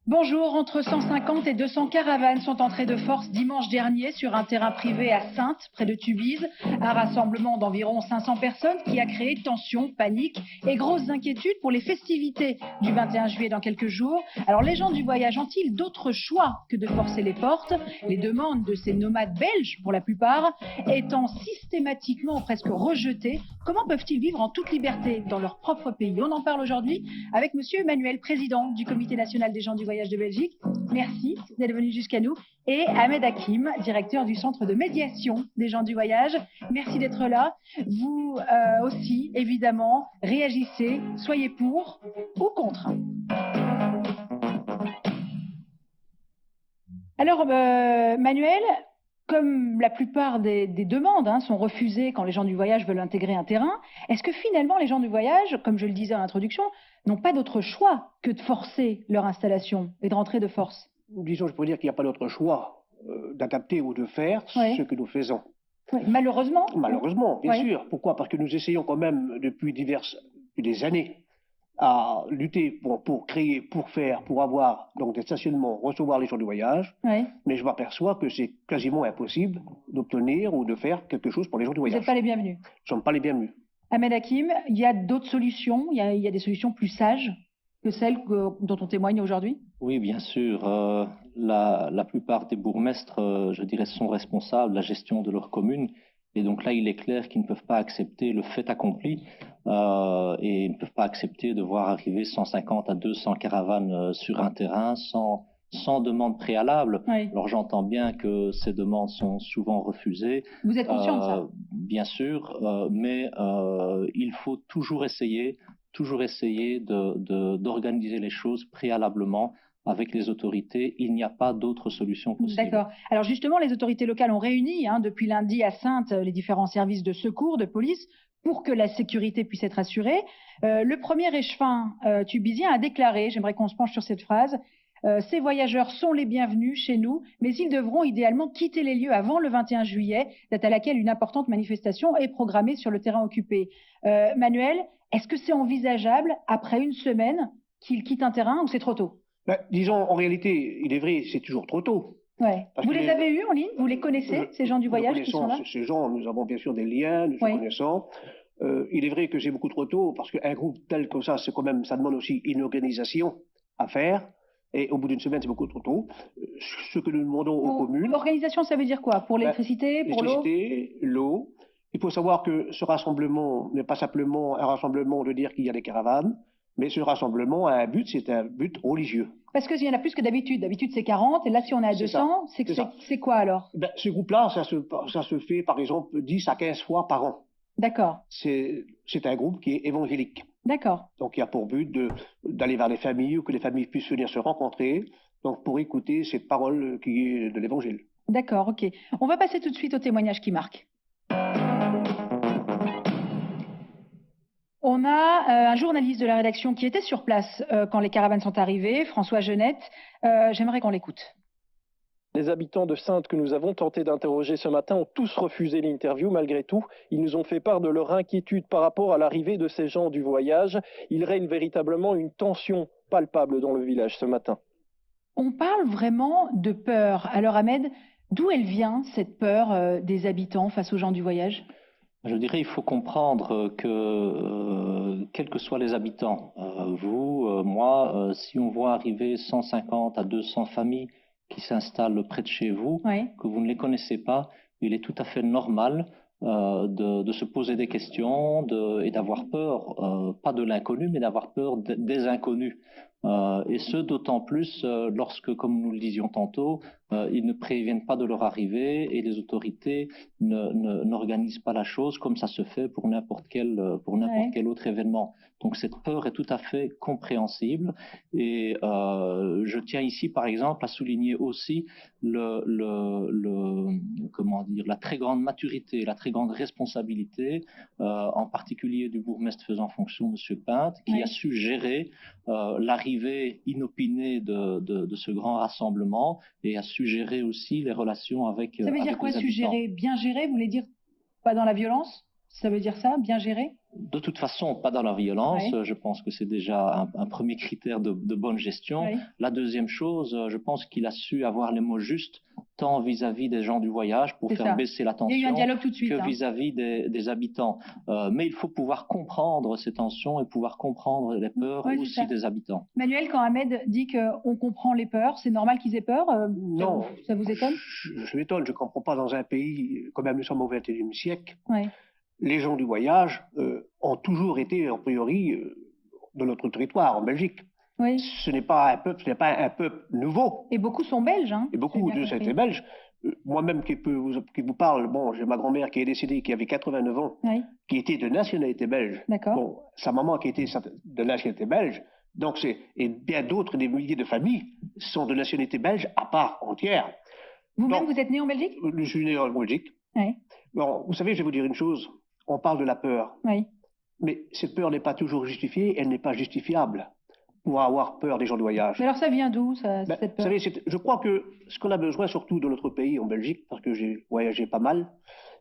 Bonjour, entre 150 et 200 caravanes sont entrées de force dimanche dernier sur un terrain privé à Saintes, près de Tubize. Un rassemblement d'environ 500 personnes qui a créé tension, panique et grosses inquiétudes pour les festivités du 21 juillet dans quelques jours. Alors les gens du voyage ont-ils d'autres choix que de forcer les portes? Les demandes de ces nomades belges, pour la plupart, étant systématiquement ou presque rejetées, comment peuvent-ils vivre en toute liberté dans leur propre pays? On en parle aujourd'hui avec Monsieur Emmanuel, président du Comité national des gens du voyage de Belgique. Merci d'être venu jusqu'à nous. Et Ahmed Hakim, directeur du centre de médiation des gens du voyage. Merci d'être là. Vous aussi, évidemment, réagissez, soyez pour ou contre. Alors, Manuel, comme la plupart des demandes sont refusées quand les gens du voyage veulent intégrer un terrain, est-ce que finalement les gens du voyage, comme je le disais en introduction, n'ont pas d'autre choix que de forcer leur installation et de rentrer de force? Disons, je pourrais dire qu'il n'y a pas d'autre choix d'adapter ou de faire ce que nous faisons. Oui, malheureusement. Malheureusement, bien sûr. Pourquoi? Parce que nous essayons quand même depuis des années à lutter pour créer, pour faire, pour avoir donc des stationnements, recevoir les gens du voyage. Mais je m'aperçois que c'est quasiment impossible d'obtenir ou de faire quelque chose pour les gens du voyage. Vous n'êtes pas les bienvenus. Nous ne sommes pas les bienvenus. Ahmed Hakim, il y a d'autres solutions, il y a des solutions plus sages que celles dont on témoigne aujourd'hui? Oui, bien sûr. La plupart des bourgmestres, je dirais, sont responsables de la gestion de leur commune. Et donc là, il est clair qu'ils ne peuvent pas accepter le fait accompli et ils ne peuvent pas accepter de voir arriver 150 à 200 caravanes sur un terrain sans demande préalable. Alors j'entends bien que ces demandes sont souvent refusées. Vous êtes conscient de ça? Bien sûr, mais il faut toujours essayer d'organiser les choses préalablement avec les autorités. Il n'y a pas d'autre solution possible. D'accord. Alors justement, les autorités locales ont réuni depuis lundi à Saintes les différents services de secours, de police, pour que la sécurité puisse être assurée. Le premier échevin tubizien a déclaré, j'aimerais qu'on se penche sur cette phrase, ces voyageurs sont les bienvenus chez nous, mais ils devront idéalement quitter les lieux avant le 21 juillet, date à laquelle une importante manifestation est programmée sur le terrain occupé. Manuel, est-ce que c'est envisageable, après une semaine, qu'ils quittent un terrain ou c'est trop tôt? Disons, en réalité, il est vrai, c'est toujours trop tôt. Vous les avez eus en ligne? Vous les connaissez, ces gens du voyage qui sont là? Ces gens, nous avons bien sûr des liens, nous les connaissons. Il est vrai que c'est beaucoup trop tôt, parce qu'un groupe tel que ça, c'est quand même, ça demande aussi une organisation à faire. Et au bout d'une semaine, c'est beaucoup trop tôt. Ce que nous demandons aux communes... L'organisation, ça veut dire quoi? Pour l'électricité, pour l'eau? L'électricité, l'eau. Il faut savoir que ce rassemblement n'est pas simplement un rassemblement de dire qu'il y a des caravanes, mais ce rassemblement a un but, c'est un but religieux. Parce qu'il y en a plus que d'habitude. D'habitude, c'est 40, et là, si on est à 200, c'est quoi alors? Ce groupe-là, ça se fait par exemple 10 à 15 fois par an. D'accord. C'est un groupe qui est évangélique. D'accord. Donc il y a pour but d'aller vers les familles ou que les familles puissent venir se rencontrer, donc pour écouter cette parole qui est de l'évangile. D'accord, ok. On va passer tout de suite au témoignage qui marque. On a un journaliste de la rédaction qui était sur place quand les caravanes sont arrivées, François Genette. J'aimerais qu'on l'écoute. Les habitants de Saintes que nous avons tenté d'interroger ce matin ont tous refusé l'interview malgré tout. Ils nous ont fait part de leur inquiétude par rapport à l'arrivée de ces gens du voyage. Il règne véritablement une tension palpable dans le village ce matin. On parle vraiment de peur. Alors Ahmed, d'où elle vient cette peur des habitants face aux gens du voyage? Je dirais qu'il faut comprendre que, quels que soient les habitants, vous, moi, si on voit arriver 150 à 200 familles qui s'installent près de chez vous, que vous ne les connaissez pas, il est tout à fait normal de se poser des questions et d'avoir peur, pas de l'inconnu, mais d'avoir peur des inconnus. Et ce, d'autant plus lorsque, comme nous le disions tantôt, ils ne préviennent pas de leur arrivée et les autorités n'organisent pas la chose comme ça se fait pour n'importe quel autre événement. Donc cette peur est tout à fait compréhensible et je tiens ici par exemple à souligner aussi la très grande maturité, la très grande responsabilité, en particulier du bourgmestre faisant fonction, M. Pinte, qui a su gérer l'arrivée inopinée de ce grand rassemblement et a su gérer aussi les relations avec les habitants. Ça veut dire quoi, su gérer? Bien gérer, vous voulez dire pas dans la violence? Ça veut dire ça, bien géré? De toute façon, pas dans la violence. Oui. Je pense que c'est déjà un premier critère de bonne gestion. Oui. La deuxième chose, je pense qu'il a su avoir les mots justes, tant vis-à-vis des gens du voyage pour faire baisser la tension, il y a eu un dialogue tout de suite, que vis-à-vis des habitants. Mais il faut pouvoir comprendre ces tensions et pouvoir comprendre les peurs aussi des habitants. Manuel, quand Ahmed dit qu'on comprend les peurs, c'est normal qu'ils aient peur? Non. Ça vous étonne? Je m'étonne, je ne comprends pas dans un pays, quand même nous sommes au XXIe siècle. Oui. Les gens du voyage ont toujours été, a priori, dans notre territoire, en Belgique. Oui. Ce n'est pas un peuple nouveau. Et beaucoup sont belges, hein. Et beaucoup de ces belges. Moi-même qui vous parle, bon, j'ai ma grand-mère qui est décédée, qui avait 89 ans, oui. qui était de nationalité belge. D'accord. Bon, sa maman qui était de nationalité belge. Donc et bien d'autres, des milliers de familles, sont de nationalité belge à part entière. Vous-même, vous êtes né en Belgique? Je suis né en Belgique. Oui. Bon, vous savez, je vais vous dire une chose. On parle de la peur. Oui. Mais cette peur n'est pas toujours justifiée, elle n'est pas justifiable pour avoir peur des gens du voyage. Mais alors ça vient d'où, cette peur? Vous savez, je crois que ce qu'on a besoin, surtout dans notre pays, en Belgique, parce que j'ai voyagé pas mal,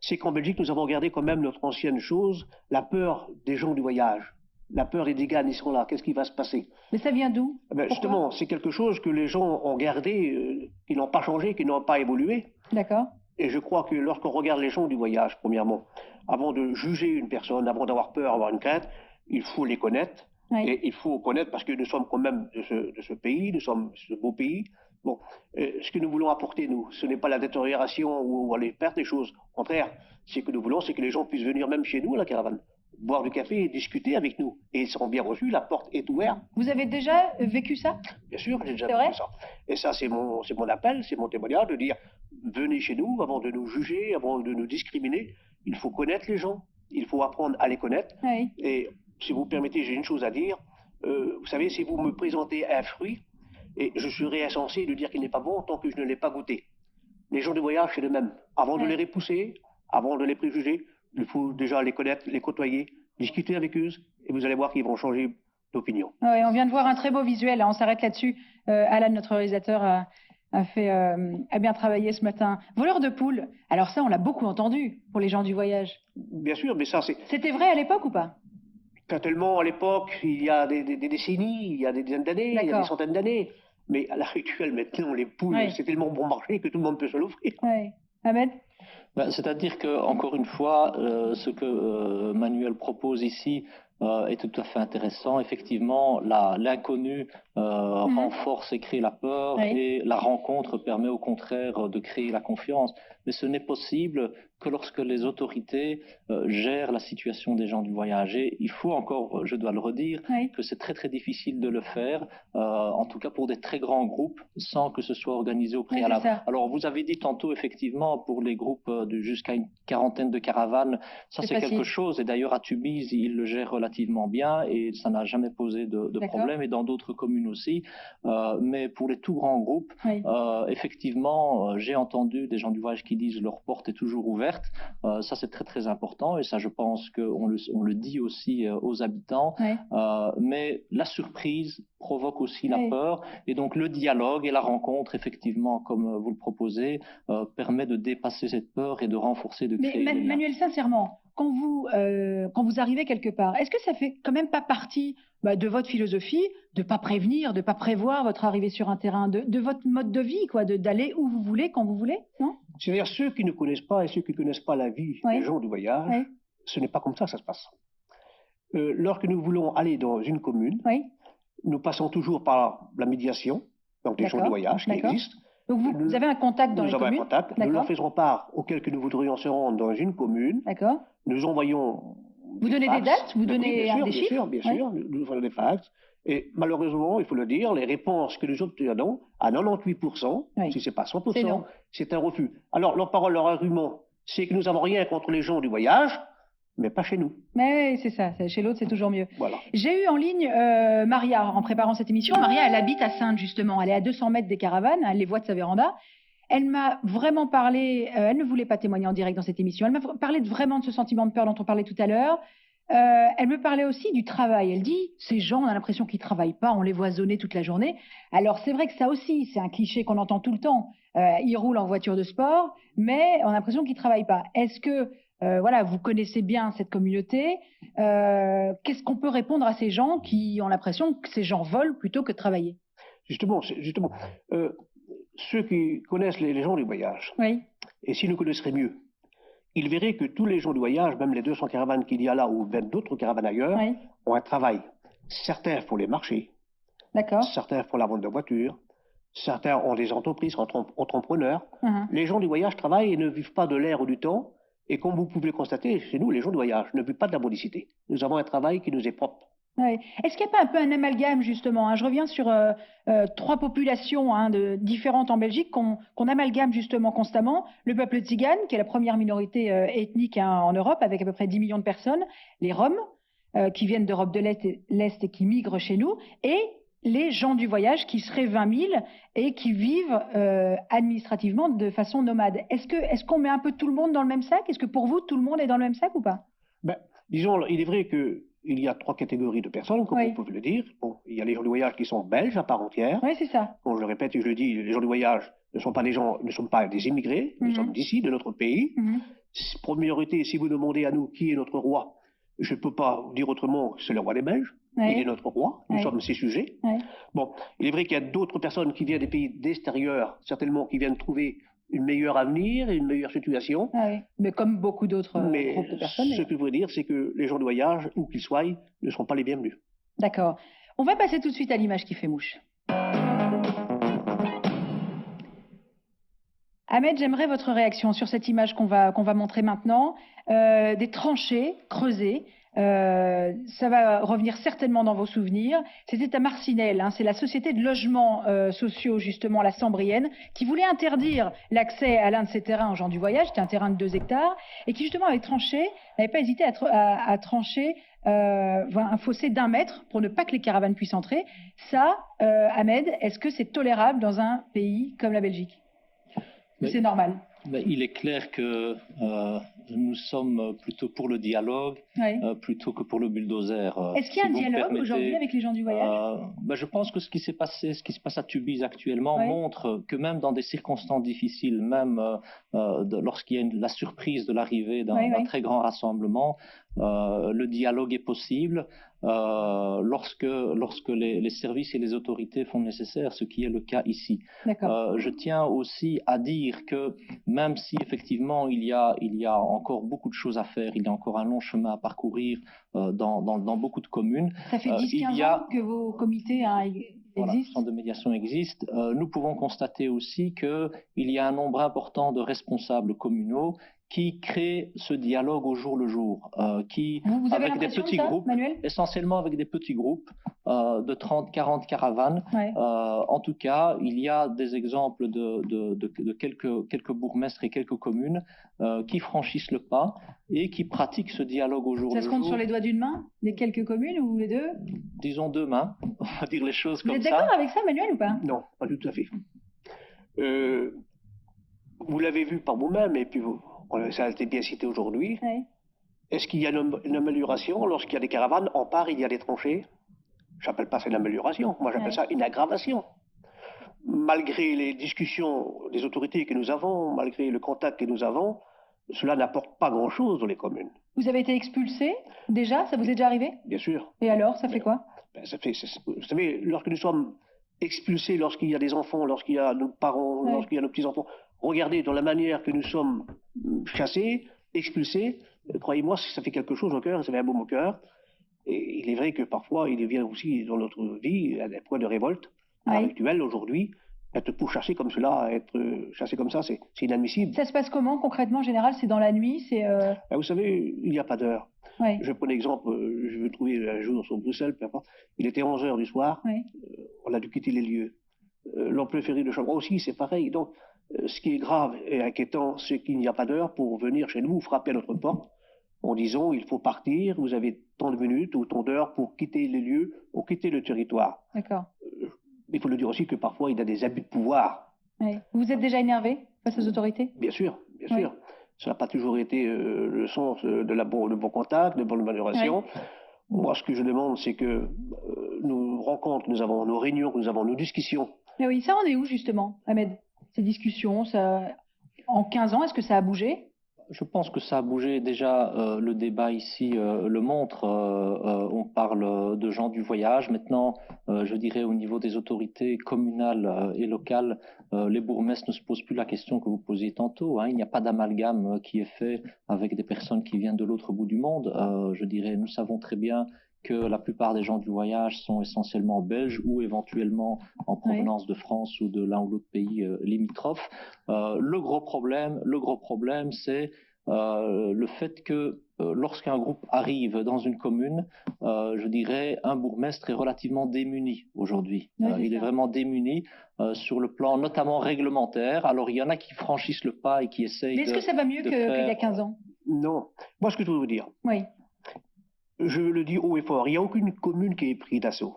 c'est qu'en Belgique, nous avons gardé quand même notre ancienne chose, la peur des gens du voyage. La peur des dégâts, ils sont là, qu'est-ce qui va se passer? Mais ça vient d'où? Justement, c'est quelque chose que les gens ont gardé, qui n'ont pas changé, qui n'ont pas évolué. D'accord. Et je crois que lorsqu'on regarde les gens du voyage, premièrement, avant de juger une personne, avant d'avoir peur, avoir une crainte, il faut les connaître. Oui. Et il faut connaître, parce que nous sommes quand même de ce pays, nous sommes ce beau pays. Bon, ce que nous voulons apporter, nous, ce n'est pas la détérioration ou aller perdre des choses. Au contraire, ce que nous voulons, c'est que les gens puissent venir même chez nous à la caravane, boire du café et discuter avec nous. Et ils seront bien reçus, la porte est ouverte. Vous avez déjà vécu ça? Bien sûr, j'ai déjà vécu ça. Et ça, c'est mon appel, c'est mon témoignage de dire, venez chez nous avant de nous juger, avant de nous discriminer. Il faut connaître les gens, il faut apprendre à les connaître. Oui. Et si vous permettez, j'ai une chose à dire. Vous savez, si vous me présentez un fruit, et je serai insensé de dire qu'il n'est pas bon tant que je ne l'ai pas goûté. Les gens de voyage, c'est le même. Avant de les repousser, avant de les préjuger, il faut déjà les connaître, les côtoyer, discuter avec eux, et vous allez voir qu'ils vont changer d'opinion. Oui, on vient de voir un très beau visuel, on s'arrête là-dessus. Alan, notre réalisateur, a bien travaillé ce matin. Voleur de poules, alors ça, on l'a beaucoup entendu pour les gens du voyage. Bien sûr, mais ça, c'est... C'était vrai à l'époque ou pas? Pas tellement à l'époque, il y a des décennies, il y a des dizaines d'années, il y a des centaines d'années. Mais à l'heure actuelle, maintenant, les poules, c'est tellement bon marché que tout le monde peut se l'offrir. Oui. Ahmed? C'est-à-dire que, encore une fois, ce que Manuel propose ici est tout à fait intéressant. Effectivement, l'inconnu renforce et crée la peur, et la rencontre permet au contraire de créer la confiance. Mais ce n'est possible que lorsque les autorités gèrent la situation des gens du voyage. Et il faut encore, je dois le redire, que c'est très très difficile de le faire, en tout cas pour des très grands groupes, sans que ce soit organisé au préalable. Alors vous avez dit tantôt, effectivement, pour les groupes jusqu'à une quarantaine de caravanes, ça c'est quelque chose. Et d'ailleurs à Tubize, ils le gèrent relativement bien et ça n'a jamais posé de problème, et dans d'autres communes aussi. Mais pour les tout grands groupes, effectivement, j'ai entendu des gens du voyage qui disent leur porte est toujours ouverte. Ça c'est très très important, et ça je pense qu'on le dit aussi aux habitants. Mais la surprise provoque aussi la peur, et donc le dialogue et la rencontre, effectivement, comme vous le proposez, permet de dépasser cette peur et de renforcer, de créer. Mais Manuel, sincèrement, quand vous arrivez quelque part, est-ce que ça fait quand même pas partie de votre philosophie de pas prévenir, de pas prévoir votre arrivée sur un terrain, de votre mode de vie, quoi, d'aller où vous voulez, quand vous voulez, non? C'est-à-dire ceux qui ne connaissent pas et ceux qui ne connaissent pas la vie des gens du voyage, ce n'est pas comme ça que ça se passe. Lorsque nous voulons aller dans une commune, nous passons toujours par la médiation, donc des gens du voyage qui existent. Donc vous avez un contact dans les communes? Nous avons un contact, nous leur faisons part auquel que nous voudrions se rendre dans une commune. D'accord. Nous envoyons... Vous donnez des dates? Vous donnez des chiffres? Bien sûr, nous faisons des fax. Et malheureusement, il faut le dire, les réponses que nous obtenons, à 98%, si ce n'est pas 100%, c'est un refus. Alors, leur parole, leur argument, c'est que nous n'avons rien contre les gens du voyage, mais pas chez nous. Mais c'est ça, chez l'autre, c'est toujours mieux. Voilà. J'ai eu en ligne Maria, en préparant cette émission. Maria, elle habite à Saintes, justement. Elle est à 200 mètres des caravanes, elle les voit de sa véranda. Elle m'a vraiment parlé, elle ne voulait pas témoigner en direct dans cette émission, elle m'a parlé vraiment de ce sentiment de peur dont on parlait tout à l'heure. Elle me parlait aussi du travail. Elle dit, ces gens, on a l'impression qu'ils ne travaillent pas, on les voit zoner toute la journée. Alors c'est vrai que ça aussi, c'est un cliché qu'on entend tout le temps. Ils roulent en voiture de sport, mais on a l'impression qu'ils ne travaillent pas. Est-ce que voilà, vous connaissez bien cette communauté. Qu'est-ce qu'on peut répondre à ces gens qui ont l'impression que ces gens volent plutôt que de travailler? Justement, ceux qui connaissent les gens du voyage, oui. et s'ils nous connaisseraient mieux, ils verraient que tous les gens du voyage, même les 200 caravanes qu'il y a là, ou même d'autres caravanes ailleurs, oui. ont un travail. Certains font les marchés, certains font la vente de voitures, certains ont des entreprises, entrepreneurs. Les gens du voyage travaillent et ne vivent pas de l'air ou du temps. Et comme vous pouvez le constater, chez nous, les gens du voyage ne vivent pas de la mendicité. Nous avons un travail qui nous est propre. Oui. Est-ce qu'il n'y a pas un peu un amalgame, justement, hein? Je reviens sur 3 populations différentes en Belgique qu'on amalgame justement constamment. Le peuple tzigane, qui est la première minorité ethnique en Europe, avec à peu près 10 millions de personnes. Les Roms, qui viennent d'Europe de l'Est et qui migrent chez nous. Et les gens du voyage, qui seraient 20 000 et qui vivent administrativement de façon nomade. Est-ce qu'on met un peu tout le monde dans le même sac? Est-ce que pour vous, tout le monde est dans le même sac ou pas? Disons, il est vrai qu'il y a 3 catégories de personnes, comme vous pouvez le dire. Bon, il y a les gens du voyage qui sont belges à part entière. Oui, c'est ça. Bon, je le répète et je le dis, les gens du voyage ne sont pas des immigrés, nous sommes d'ici, de notre pays. Priorité, si vous demandez à nous qui est notre roi, je ne peux pas dire autrement que c'est le roi des Belges. Il est notre roi, nous sommes ses sujets. Bon, il est vrai qu'il y a d'autres personnes qui viennent des pays d'extérieur, certainement, qui viennent trouver un meilleur avenir et une meilleure situation. Mais comme beaucoup d'autres groupes de personnes. Ce que je voudrais dire, c'est que les gens de voyage, où qu'ils soient, ne sont pas les bienvenus. D'accord. On va passer tout de suite à l'image qui fait mouche. Ahmed, j'aimerais votre réaction sur cette image qu'on va montrer maintenant. Des tranchées creusées. Ça va revenir certainement dans vos souvenirs. C'était à Marcinelle, c'est la société de logements sociaux, justement, la Sambrienne, qui voulait interdire l'accès à l'un de ces terrains aux gens du voyage. C'était un terrain de 2 hectares, et qui justement avait tranché, n'avait pas hésité à trancher un fossé d'1 mètre pour ne pas que les caravanes puissent entrer. Ça, Ahmed, est-ce que c'est tolérable dans un pays comme la Belgique? Ou c'est normal? Il est clair que nous sommes plutôt pour le dialogue, plutôt que pour le bulldozer. Est-ce qu'il y a un dialogue aujourd'hui avec les gens du voyage? Je pense que ce qui se passe à Tubize actuellement montre que même dans des circonstances difficiles, même lorsqu'il y a la surprise de l'arrivée d'un très grand rassemblement, le dialogue est possible lorsque les services et les autorités font le nécessaire, ce qui est le cas ici. Je tiens aussi à dire que même si effectivement il y a encore beaucoup de choses à faire, il y a encore un long chemin à parcourir dans beaucoup de communes. Ça fait 10-15 ans que vos comités existent. Le centre de médiation existe. Nous pouvons constater aussi qu'il y a un nombre important de responsables communaux qui créent ce dialogue au jour le jour, vous avez avec des petits groupes, Manuel? essentiellement avec des petits groupes de 30-40 caravanes. En tout cas, il y a des exemples de quelques bourgmestres et quelques communes qui franchissent le pas et qui pratiquent ce dialogue au jour le jour. Ça se compte sur les doigts d'une main, les quelques communes ou les 2? Disons 2 mains, on va dire les choses comme ça. Vous êtes d'accord avec ça, Manuel, ou pas? Non, pas tout à fait. Vous l'avez vu par vous-même, et puis ça a été bien cité aujourd'hui. Est-ce qu'il y a une amélioration lorsqu'il y a des caravanes? En part, il y a des tranchées. Je n'appelle pas ça une amélioration, moi j'appelle ça une aggravation. Malgré les discussions des autorités que nous avons, malgré le contact que nous avons, cela n'apporte pas grand-chose dans les communes. Vous avez été expulsé déjà? Ça vous est déjà arrivé? Bien sûr. Et alors, ça fait quoi? Vous savez, lorsque nous sommes expulsés, lorsqu'il y a des enfants, lorsqu'il y a nos parents, lorsqu'il y a nos petits-enfants, regardez dans la manière que nous sommes chassés, expulsés, croyez-moi, ça fait quelque chose au cœur, ça fait un baume au cœur. Et il est vrai que parfois, il vient aussi dans notre vie à des points de révolte actuels aujourd'hui. Être pourchassé comme cela, être chassé comme ça, c'est inadmissible. Ça se passe comment concrètement? En général, c'est dans la nuit? Vous savez, il n'y a pas d'heure. Je prends l'exemple, je veux trouver un jour sur Bruxelles, peu importe. Il était 11 h du soir, on a dû quitter les lieux. L'emploi ferré de Chambre aussi, c'est pareil. Donc, ce qui est grave et inquiétant, c'est qu'il n'y a pas d'heure pour venir chez nous, frapper à notre porte, en disant il faut partir, vous avez tant de minutes ou tant d'heures pour quitter les lieux, pour quitter le territoire. D'accord. Il faut le dire aussi que parfois il y a des abus de pouvoir. Vous êtes déjà énervé face aux autorités? Bien sûr, bien sûr. Ça n'a pas toujours été le sens de bon contact, de bonne amélioration. Moi, ce que je demande, c'est que nos rencontres, nous avons nos réunions, nous avons nos discussions. Mais oui, ça en est où justement, Ahmed? Ces discussions, en 15 ans, est-ce que ça a bougé? Je pense que ça a bougé. Déjà, le débat ici le montre. On parle de gens du voyage. Maintenant, je dirais au niveau des autorités communales et locales, les bourgmestres ne se posent plus la question que vous posiez tantôt. Il n'y a pas d'amalgame qui est fait avec des personnes qui viennent de l'autre bout du monde. Je dirais, nous savons très bien que la plupart des gens du voyage sont essentiellement belges ou éventuellement en provenance de France ou de l'un ou l'autre pays limitrophe. Le gros problème, c'est le fait que lorsqu'un groupe arrive dans une commune, je dirais, un bourgmestre est relativement démuni aujourd'hui. Il est vraiment démuni sur le plan notamment réglementaire. Alors il y en a qui franchissent le pas et qui essayent de... Mais est-ce que ça va mieux qu'il y a 15 ans? Non. Moi, ce que je veux vous dire, je le dis haut et fort, il n'y a aucune commune qui est prise d'assaut.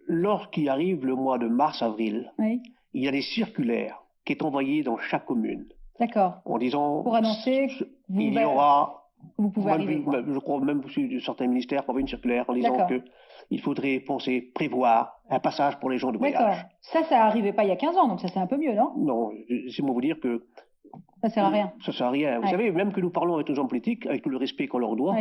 Lorsqu'il arrive le mois de mars-avril, il y a des circulaires qui sont envoyés dans chaque commune. D'accord. En disant, pour annoncer il y aura, vous pouvez arriver, je crois même sur certains ministères, pour une circulaire en disant qu'il faudrait prévoir un passage pour les gens de voyage. D'accord. Ça n'arrivait pas il y a 15 ans, donc ça c'est un peu mieux, non? Non, c'est moi vous dire que ça sert à rien. Ça sert à rien. Vous savez, même que nous parlons avec nos hommes politiques, avec tout le respect qu'on leur doit,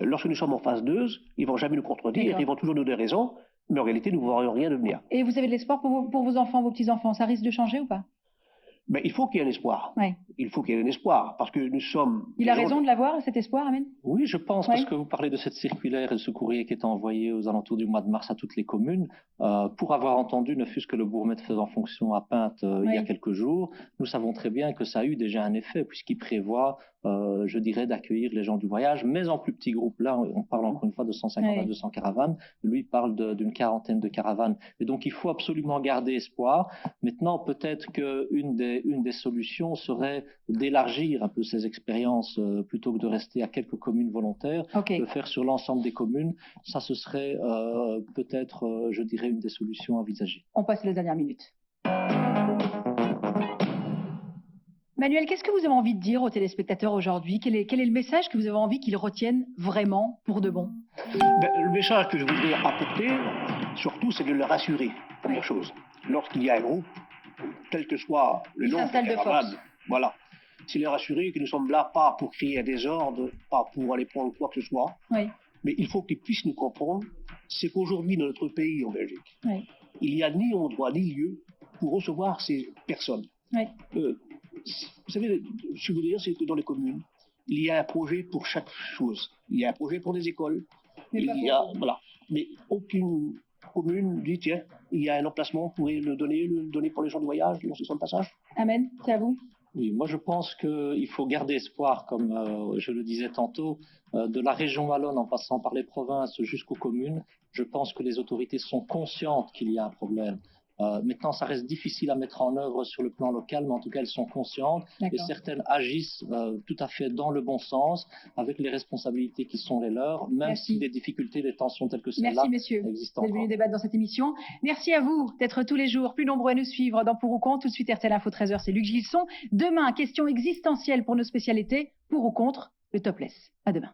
lorsque nous sommes en phase 2, ils vont jamais nous contredire, ils vont toujours nous donner raison, mais en réalité, nous ne verrons rien devenir. Et vous avez de l'espoir pour vos enfants, vos petits-enfants? Ça risque de changer ou pas? Mais il faut qu'il y ait un espoir. Il faut qu'il y ait un espoir, parce que nous sommes... Il a raison de l'avoir, cet espoir, Amen? Oui, je pense, parce que vous parlez de cette circulaire et de ce courrier qui est envoyé aux alentours du mois de mars à toutes les communes. Pour avoir entendu, ne fût-ce que le bourgmestre faisant fonction à Pinte il y a quelques jours, nous savons très bien que ça a eu déjà un effet, puisqu'il prévoit, je dirais, d'accueillir les gens du voyage, mais en plus petit groupe. Là, on parle encore une fois de 150 à 200 caravanes. Lui parle d'une quarantaine de caravanes. Et donc, il faut absolument garder espoir. Maintenant, peut-être qu'une des solutions serait d'élargir un peu ces expériences plutôt que de rester à quelques communes volontaires, de faire sur l'ensemble des communes. Ça, ce serait peut-être, je dirais, une des solutions envisagées. On passe les dernières minutes. Manuel, qu'est-ce que vous avez envie de dire aux téléspectateurs aujourd'hui? Quel est le message que vous avez envie qu'ils retiennent vraiment pour de bon? Le message que je voudrais apporter, surtout, c'est de le rassurer, première chose. Lorsqu'il y a un groupe, quel que soit le nombre de caravanes, voilà, c'est les rassurer que nous sommes là pas pour créer un désordre, pas pour aller prendre quoi que ce soit, mais il faut qu'ils puissent nous comprendre, c'est qu'aujourd'hui, dans notre pays, en Belgique, il n'y a ni endroit ni lieu pour recevoir ces personnes. Vous savez, ce que je veux dire, c'est que dans les communes, il y a un projet pour chaque chose. Il y a un projet pour les écoles, mais aucune commune dit, tiens, il y a un emplacement, vous pourrez le donner pour les gens de voyage, lorsqu'ils sont de passage. Amen, c'est à vous. Oui, moi je pense qu'il faut garder espoir, comme je le disais tantôt, de la région wallonne en passant par les provinces jusqu'aux communes. Je pense que les autorités sont conscientes qu'il y a un problème. Maintenant, ça reste difficile à mettre en œuvre sur le plan local, mais en tout cas, elles sont conscientes et certaines agissent tout à fait dans le bon sens, avec les responsabilités qui sont les leurs, même si des difficultés, des tensions telles que celles-là existent encore. D'être venu débattre dans cette émission. Merci à vous d'être tous les jours plus nombreux à nous suivre dans Pour ou Contre. Tout de suite, RTL Info 13h, c'est Luc Gilson. Demain, question existentielle pour nos spécialités. Pour ou contre le topless. À demain.